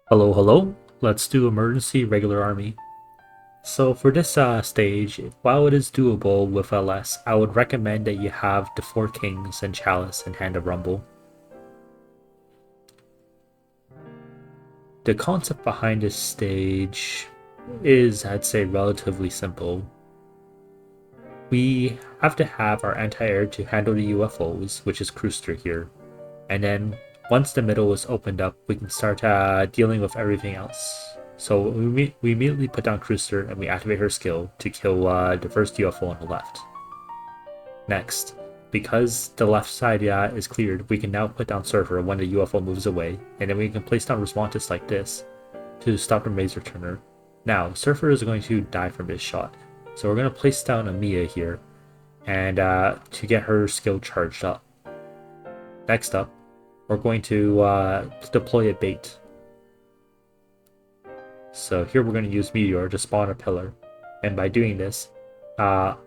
Hello, hello. Let's do emergency regular army. So for this stage, while it is doable with LS, I would recommend that you have the 4 Kings and Chalice and Hand of Rumble. The concept behind this stage is, I'd say, relatively simple. We have to have our anti-air to handle the UFOs, which is Krooster here. And then once the middle is opened up, we can start dealing with everything else. So we immediately put down Krooster and we activate her skill to kill the first UFO on the left. Next, because the left side is cleared, we can now put down Surfer when the UFO moves away, and then we can place down Rosmontis like this to stop the Maze Returner. Now, Surfer is going to die from this shot, so we're going to place down Amia here and to get her skill charged up. Next up, we're going to deploy a bait. So here we're going to use Meteor to spawn a pillar, and by doing this, the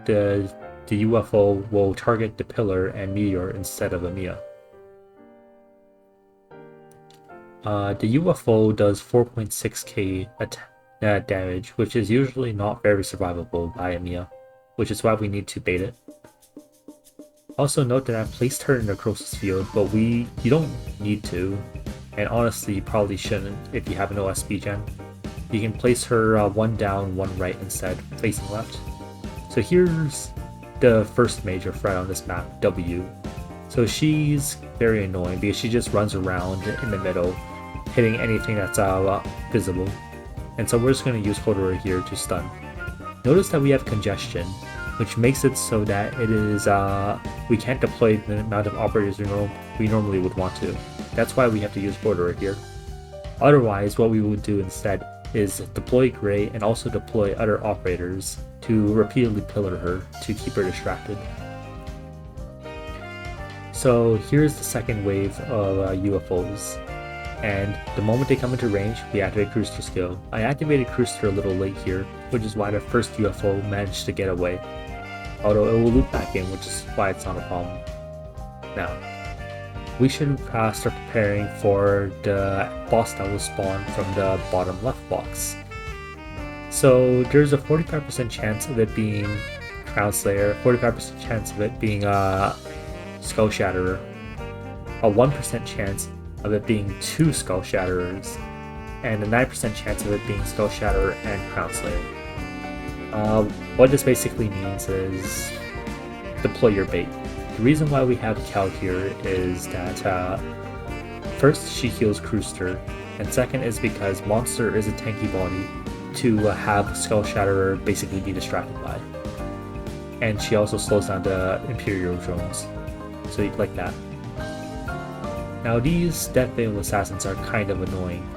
UFO will target the pillar and Meteor instead of Amia. The UFO does 4.6k damage, which is usually not very survivable by Amia, which is why we need to bait it. Also note that I've placed her in the Krooster's field, but you don't need to, and honestly you probably shouldn't if you have an OSB gen. You can place her one down, one right instead, facing left. So here's the first major threat on this map, W. So she's very annoying because she just runs around in the middle, hitting anything that's visible. And so we're just going to use Holderer here to stun. Notice that we have congestion, which makes it so that it is we can't deploy the amount of operators we normally would want to. That's why we have to use Borderer here. Otherwise, what we would do instead is deploy Gray and also deploy other operators to repeatedly pillar her to keep her distracted. So here's the second wave of UFOs, and the moment they come into range, we activate Krooster skill. I activated Krooster a little late here, which is why the first UFO managed to get away. Although it will loop back in, which is why it's not a problem. Now, we should start preparing for the boss that will spawn from the bottom left box. So there's a 45% chance of it being Crown Slayer, 45% chance of it being Skull Shatterer, a 1% chance of it being 2 Skull Shatterers, and a 9% chance of it being Skull Shatterer and Crown Slayer. What this basically means is deploy your bait. The reason why we have Cal here is that first, she heals Krooster, and second is because Monster is a tanky body to have Skull Shatterer basically be distracted by. And she also slows down the Imperial drones, so you'd like that. Now these Death Veil Assassins are kind of annoying.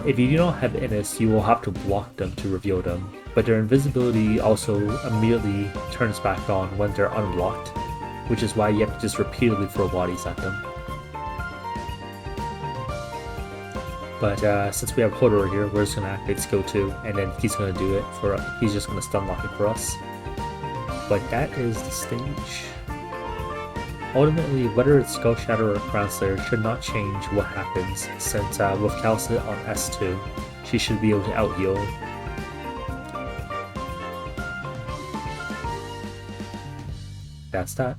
If you do not have Ines, you will have to block them to reveal them, but their invisibility also immediately turns back on when they're unblocked, which is why you have to just repeatedly throw bodies at them. But since we have Holderer here, we're just going to activate skill 2, and then he's going to do it for us. He's just going to stun lock it for us. But that is the stage. Ultimately, whether it's Skull Shatterer or Crown Slayer should not change what happens, since with Calcit on S2, she should be able to out-heal. That's that.